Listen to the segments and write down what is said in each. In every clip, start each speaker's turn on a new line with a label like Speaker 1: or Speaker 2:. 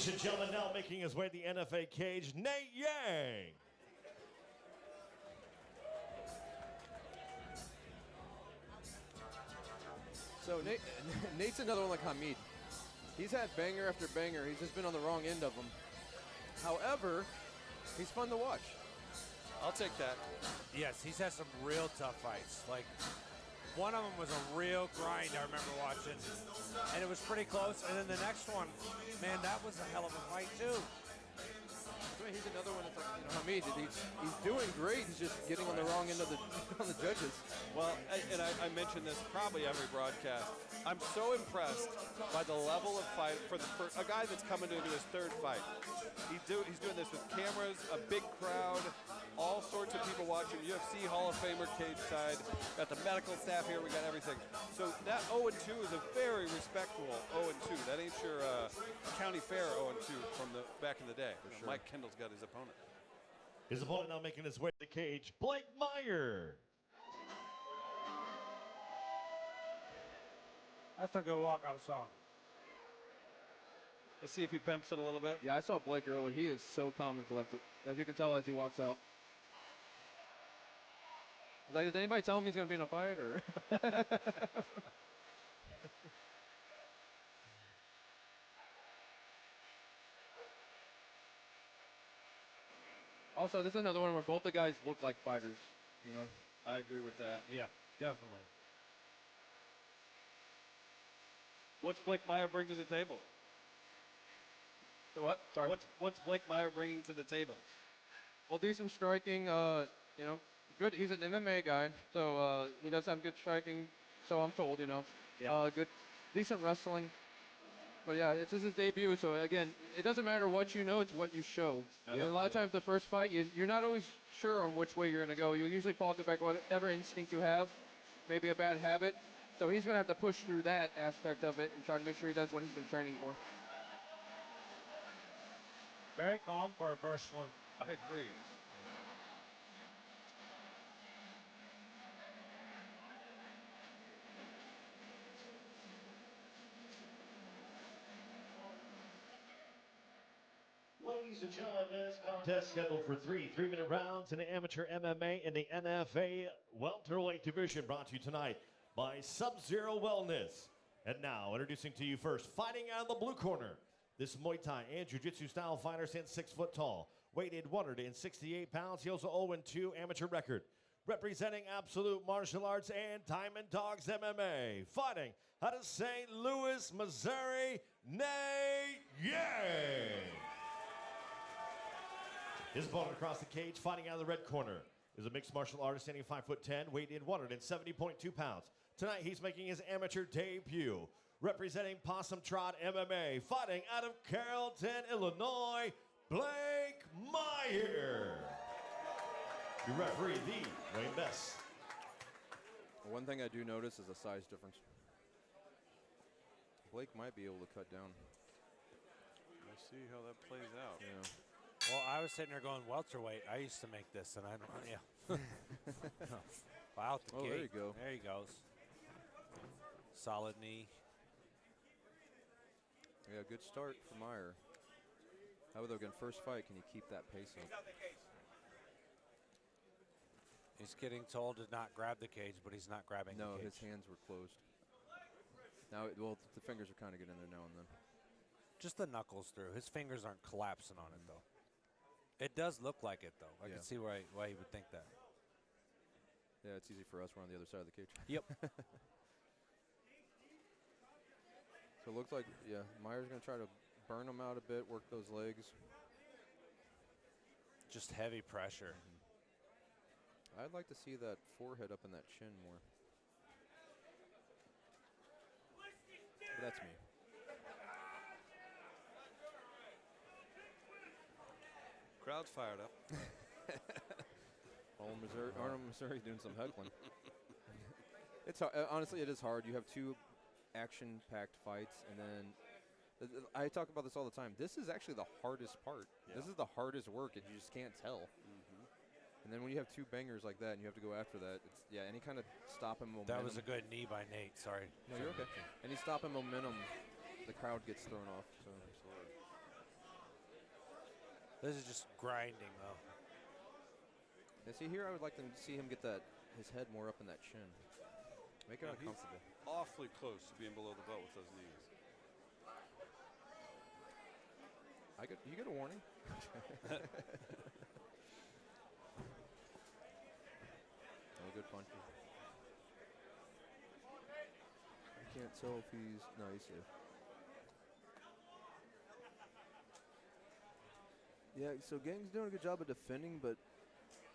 Speaker 1: Ladies and gentlemen, now making his way to the NFA cage, Nate Giang.
Speaker 2: So Nate's another one like Hamid. He's had banger after banger. He's just been on the wrong end of them. However, he's fun to watch.
Speaker 3: I'll take that.
Speaker 4: Yes, he's had some real tough fights. Like, one of them was a real grind I remember watching, and it was pretty close. And then the next one, man, that was a hell of a fight too.
Speaker 2: I mean, he's another one that's like, Hamid, he's doing great. He's just getting on the wrong end of the judges.
Speaker 3: Well, I mentioned this probably every broadcast. I'm so impressed by the level of fight for a guy that's coming into his third fight. He's doing this with cameras, a big crowd, all sorts of people watching. UFC Hall of Famer cage side. Got the medical staff here. We got everything. So that 0-2 is a very respectable 0-2. That ain't your county fair 0-2 from the back in the day. Sure. Mike Kendall's got his opponent.
Speaker 1: His opponent now making his way to the cage, Blake Meyer.
Speaker 5: That's a good walkout song.
Speaker 3: Let's see if he pimps it a little bit.
Speaker 2: Yeah, I saw Blake earlier. He is so calm and collected, as you can tell as he walks out. Like, did anybody tell him he's going to be in a fight, or? Also, this is another one where both the guys look like fighters. You know,
Speaker 5: I agree with that. Yeah, definitely. What's Blake Meyer bring to the table?
Speaker 2: So what? Sorry.
Speaker 5: What's Blake Meyer bringing to the table?
Speaker 2: Well, decent striking. You know, good. He's an MMA guy, so he does have good striking. So I'm told. You know, good, decent wrestling. But yeah, this is his debut, so again, it doesn't matter what you know, it's what you show. And a lot of times the first fight, you're not always sure on which way you're going to go. You usually fall back to whatever instinct you have, maybe a bad habit. So he's going to have to push through that aspect of it and try to make sure he does what he's been training for.
Speaker 5: Very calm for a first one.
Speaker 3: I agree.
Speaker 1: Ladies and gentlemen, this contest scheduled for three-minute rounds in the amateur MMA in the NFA welterweight division, brought to you tonight by Sub-Zero Wellness. And now, introducing to you first, fighting out of the blue corner, this Muay Thai and Jiu-Jitsu style fighter stands 6 foot tall, weighted 168 pounds. He holds an 0-2 amateur record. Representing Absolute Martial Arts and Diamond Dogs MMA, fighting out of St. Louis, Missouri, Nate Giang. His opponent across the cage, fighting out of the red corner, is a mixed martial artist standing 5'10", weighed in 170.2 pounds. Tonight, he's making his amateur debut. Representing Possum Trot MMA, fighting out of Carrollton, Illinois, Blake Meyer. Your referee, the Wayne Bess.
Speaker 2: One thing I do notice is a size difference. Blake might be able to cut down.
Speaker 3: We'll see how that plays out.
Speaker 2: Yeah.
Speaker 4: Well, I was sitting there going welterweight. I used to make this, and I don't. Yeah. Wow, out the gate.
Speaker 2: There you go.
Speaker 4: There he goes. Solid knee.
Speaker 2: Yeah, good start for Meyer. However, again, first fight, can you keep that pace up?
Speaker 4: He's getting told to not grab the cage, but he's not grabbing the cage.
Speaker 2: No, his hands were closed. Now, well, the fingers are kind of getting in there now and then.
Speaker 4: Just the knuckles through. His fingers aren't collapsing on it, though. It does look like it, though. I can see why he would think that.
Speaker 2: Yeah, it's easy for us. We're on the other side of the cage.
Speaker 4: Yep.
Speaker 2: So it looks like, yeah, Meyer's going to try to burn him out a bit, work those legs.
Speaker 4: Just heavy pressure.
Speaker 2: I'd like to see that forehead up in that chin more. But that's me.
Speaker 3: Crowd's fired up.
Speaker 2: Arnold, Missouri's doing some heckling. It's hard. Honestly, it is hard. You have two action-packed fights, and then I talk about this all the time. This is actually the hardest part. Yeah. This is the hardest work, and you just can't tell. Mm-hmm. And then when you have two bangers like that, and you have to go after that, it's, yeah, any kind of stopping momentum.
Speaker 4: That was a good knee by Nate. Sorry.
Speaker 2: No, you're okay. Any stopping momentum, the crowd gets thrown off. So.
Speaker 4: This is just grinding, though.
Speaker 6: Yeah, see here, I would like to see him get his head more up in that chin. Make it
Speaker 3: Yeah, he's
Speaker 6: uncomfortable.
Speaker 3: awfully close to being below the belt with those knees.
Speaker 6: You get a warning. Oh, good punches. I can't tell if he's safe. Yeah, so Giang's doing a good job of defending, but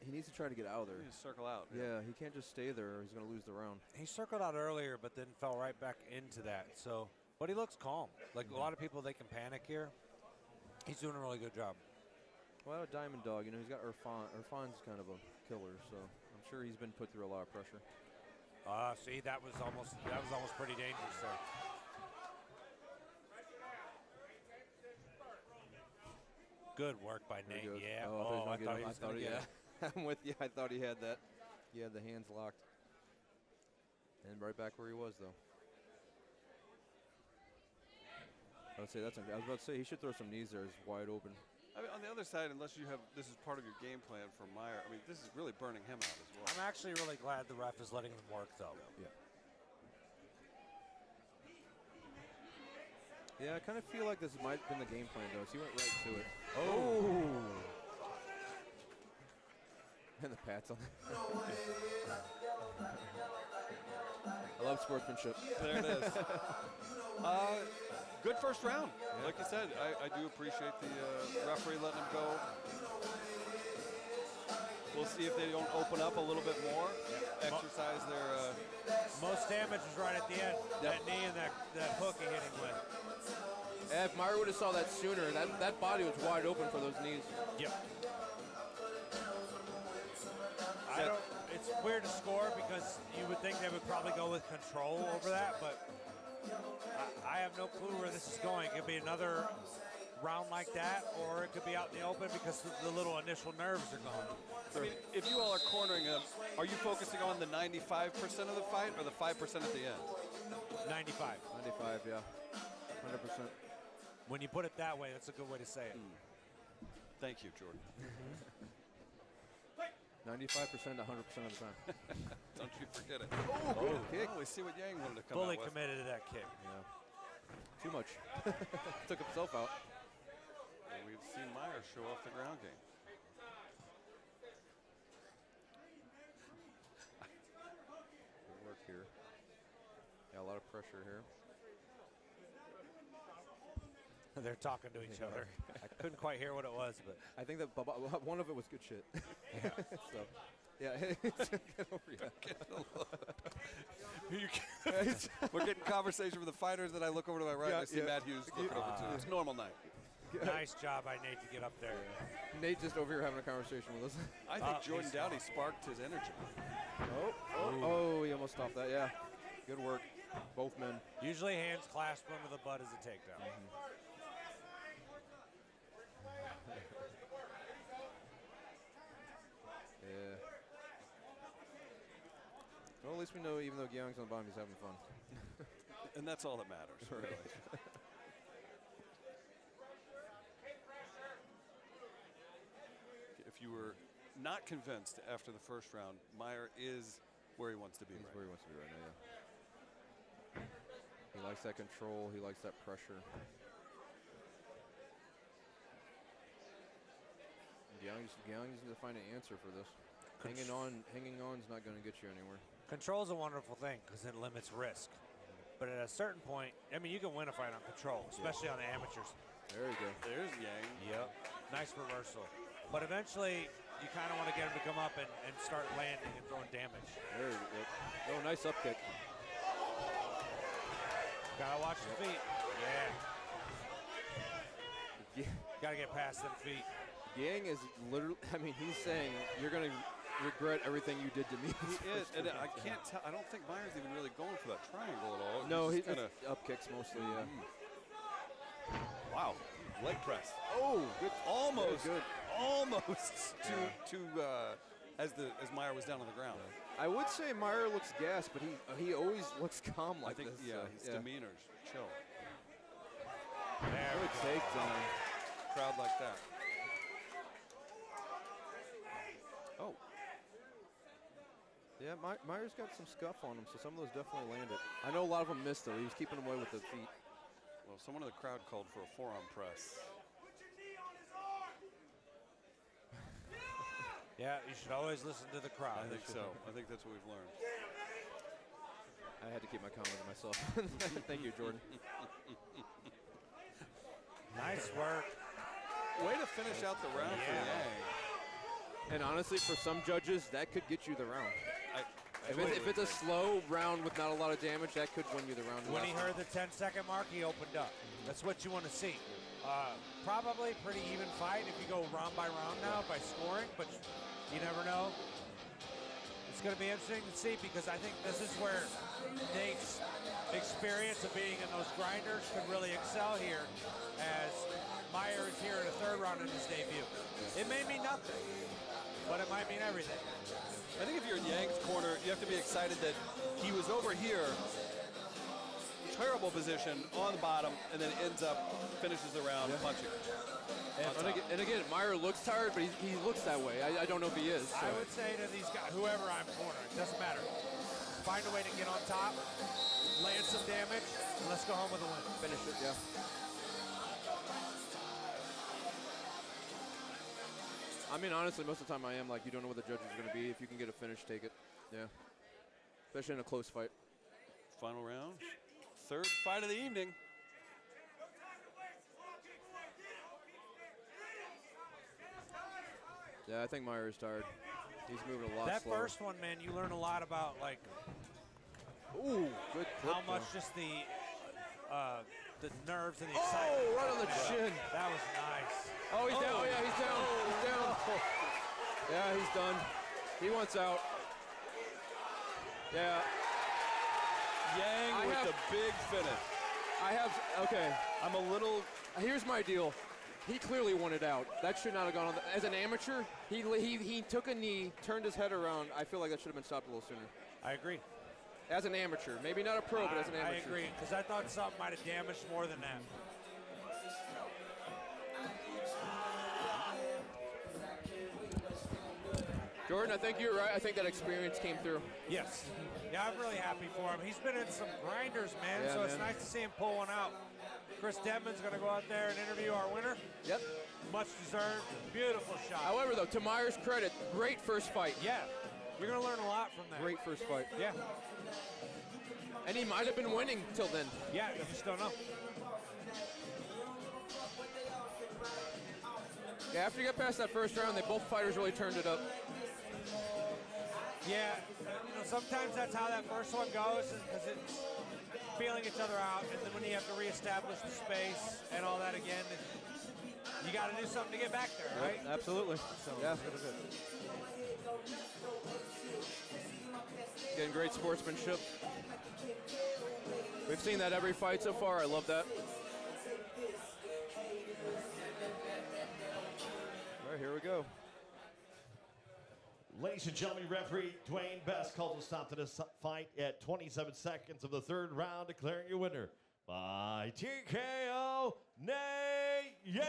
Speaker 6: he needs to try to get out of there.
Speaker 3: He needs to circle out.
Speaker 6: Yeah, he can't just stay there or he's going to lose the round.
Speaker 4: He circled out earlier, but then fell right back into that. So, but he looks calm. Like a lot of people, they can panic here. He's doing a really good job.
Speaker 6: Well, Diamond Dog, he's got Irfan. Irfan's kind of a killer, so I'm sure he's been put through a lot of pressure.
Speaker 4: See, that was almost pretty dangerous there. Good work by Nate.
Speaker 6: Good.
Speaker 4: Yeah.
Speaker 6: I
Speaker 4: I thought he was going to get it.
Speaker 6: I'm with you. I thought he had that. He had the hands locked. And right back where he was, though. I was about to say he should throw some knees there. It's wide open.
Speaker 3: I mean, on the other side, unless you have this is part of your game plan for Meyer, I mean, this is really burning him out as well.
Speaker 4: I'm actually really glad the ref is letting them work, though.
Speaker 6: Yeah. Yeah, I kind of feel like this might have been the game plan, though. So he went right to it. Oh! And the pats on it. I love sportsmanship.
Speaker 3: There it is. Good first round. Yeah. Like you said, I do appreciate the referee letting him go. We'll see if they don't open up a little bit more, exercise their...
Speaker 4: Most damage was right at the end. That knee and that hook he hit him with.
Speaker 6: Yeah, if Meyer would have saw that sooner, that body was wide open for those knees.
Speaker 4: Yep. It's weird to score because you would think they would probably go with control over that, but I have no clue where this is going. It could be another round like that, or it could be out in the open because the little initial nerves are gone.
Speaker 3: I mean, if you all are cornering him, are you focusing on the 95% of the fight or the 5% at the end?
Speaker 4: 95.
Speaker 6: 95, yeah. 100%.
Speaker 4: When you put it that way, that's a good way to say it.
Speaker 3: Thank you, Jordan.
Speaker 6: 95% 100% of the time.
Speaker 3: Don't you forget it.
Speaker 6: Oh, kick.
Speaker 3: Oh, we see what Giang wanted to come
Speaker 4: Fully
Speaker 3: out with.
Speaker 4: committed to that kick.
Speaker 6: Yeah. Too much. Took himself out.
Speaker 3: And we've seen Meyer show off the ground game.
Speaker 6: Good work here. Yeah, a lot of pressure here.
Speaker 4: They're talking to each other. I couldn't quite hear what it was, but
Speaker 6: I think that one of it was good shit.
Speaker 4: yeah.
Speaker 6: So, yeah. Get over here.
Speaker 3: We're getting conversation with the fighters, then I look over to my right and I see Matt Hughes looking over too. It's a normal night.
Speaker 4: Nice job by Nate to get up there.
Speaker 6: Nate just over here having a conversation with us.
Speaker 3: I think Jordan Downey sparked his energy.
Speaker 6: Oh, he almost stopped that. Yeah. Good work. Both men.
Speaker 4: Usually hands clasped under the butt is a takedown.
Speaker 6: Yeah. Well, at least we know, even though Giang's on the bottom, he's having fun.
Speaker 3: And that's all that matters, really. If you were not convinced after the first round, Meyer is where he wants to be.
Speaker 6: He's where he wants to be right now, yeah. He likes that control. He likes that pressure. Giang's going to find an answer for this. Hanging on is not going to get you anywhere.
Speaker 4: Control is a wonderful thing because it limits risk. But at a certain point, I mean, you can win a fight on control, especially on the amateurs.
Speaker 6: There you go.
Speaker 3: There's Giang.
Speaker 4: Yep. Nice reversal. But eventually, you kind of want to get him to come up and start landing and throwing damage.
Speaker 6: There you go. Oh, nice up kick.
Speaker 4: Gotta watch the feet. Yeah. Gotta get past them feet.
Speaker 6: Giang is literally, I mean, he's saying, you're going to regret everything you did to me.
Speaker 3: He is, and I can't tell. I don't think Meyer's even really going for that triangle at all.
Speaker 6: No, he's
Speaker 3: kind of
Speaker 6: up kicks mostly, yeah.
Speaker 3: Wow, leg press.
Speaker 6: Oh, good.
Speaker 3: Almost,
Speaker 6: good.
Speaker 3: Almost to as Meyer was down on the ground.
Speaker 6: I would say Meyer looks gassed, but he always looks calm like
Speaker 3: I think,
Speaker 6: this.
Speaker 3: his demeanor's chill.
Speaker 4: There
Speaker 6: Good takedown.
Speaker 3: Crowd like that.
Speaker 6: Yeah, Meyer's got some scuff on him, so some of those definitely landed. I know a lot of them missed, though. He was keeping them away with the feet.
Speaker 3: Well, someone in the crowd called for a forearm press.
Speaker 4: Yeah, you should always listen to the crowd.
Speaker 3: I think so. I think that's what we've learned.
Speaker 6: I had to keep my comment to myself. Thank you, Jordan.
Speaker 4: Nice work.
Speaker 3: Way to finish out the round for Yang.
Speaker 6: And honestly, for some judges, that could get you the round. If it's a slow round with not a lot of damage, that could win you the round.
Speaker 4: When he heard the 10-second mark, he opened up. That's what you want to see. Probably pretty even fight if you go round by round now by scoring, but you never know. It's going to be interesting to see because I think this is where Nate's experience of being in those grinders could really excel here as Meyer is here in the third round in his debut. It may mean nothing, but it might mean everything.
Speaker 3: I think if you're in Yang's corner, you have to be excited that he was over here, terrible position on the bottom, and then ends up, finishes the round punching.
Speaker 6: And again, Meyer looks tired, but he looks that way. I don't know if he is. So.
Speaker 4: I would say to these guys, whoever I'm cornering, doesn't matter. Find a way to get on top, land some damage, and let's go home with a win.
Speaker 6: Finish it, yeah. I mean, honestly, most of the time I am like, you don't know what the judges are going to be. If you can get a finish, take it. Yeah. Especially in a close fight.
Speaker 3: Final round. Third fight of the evening.
Speaker 6: Yeah, I think Meyer is tired. He's moving a lot
Speaker 4: That
Speaker 6: slower.
Speaker 4: first one, man, you learn a lot about, like,
Speaker 6: ooh, good
Speaker 4: how
Speaker 6: flip,
Speaker 4: much
Speaker 6: though.
Speaker 4: just the nerves and the excitement.
Speaker 6: Oh, right on the chin.
Speaker 4: That was nice.
Speaker 6: Oh, he's down. Oh, yeah, he's down. He's down. Yeah, he's done. He wants out. Yeah.
Speaker 3: Yang with the big finish.
Speaker 6: Okay, I'm a little, here's my deal. He clearly wanted out. That should not have gone on. As an amateur, he took a knee, turned his head around. I feel like that should have been stopped a little sooner.
Speaker 4: I agree.
Speaker 6: As an amateur. Maybe not a pro, but as an amateur.
Speaker 4: I agree, because I thought something might have damaged more than that.
Speaker 6: Jordan, I think you're right. I think that experience came through.
Speaker 4: Yes. Yeah, I'm really happy for him. He's been in some grinders, man,
Speaker 6: Yeah,
Speaker 4: so it's
Speaker 6: man.
Speaker 4: nice to see him pull one out. Chris Denman's going to go out there and interview our winner.
Speaker 6: Yep.
Speaker 4: Much deserved. Beautiful shot.
Speaker 6: However, though, to Meyer's credit, great first fight.
Speaker 4: Yeah. You're going to learn a lot from that.
Speaker 6: Great first fight.
Speaker 4: Yeah.
Speaker 6: And he might have been winning till then.
Speaker 4: Yeah, you just don't know.
Speaker 6: Yeah, after you get past that first round, both fighters really turned it up.
Speaker 4: Yeah, sometimes that's how that first one goes, because it's feeling each other out, and then when you have to reestablish the space and all that again, you got to do something to get back there, right?
Speaker 6: Yep, absolutely.
Speaker 4: So,
Speaker 6: yeah.
Speaker 4: good.
Speaker 6: Getting great sportsmanship. We've seen that every fight so far. I love that. All right, here we go.
Speaker 1: Ladies and gentlemen, referee Dwayne Best calls a stop to this fight at 27 seconds of the third round, declaring your winner by TKO, Nate Yang.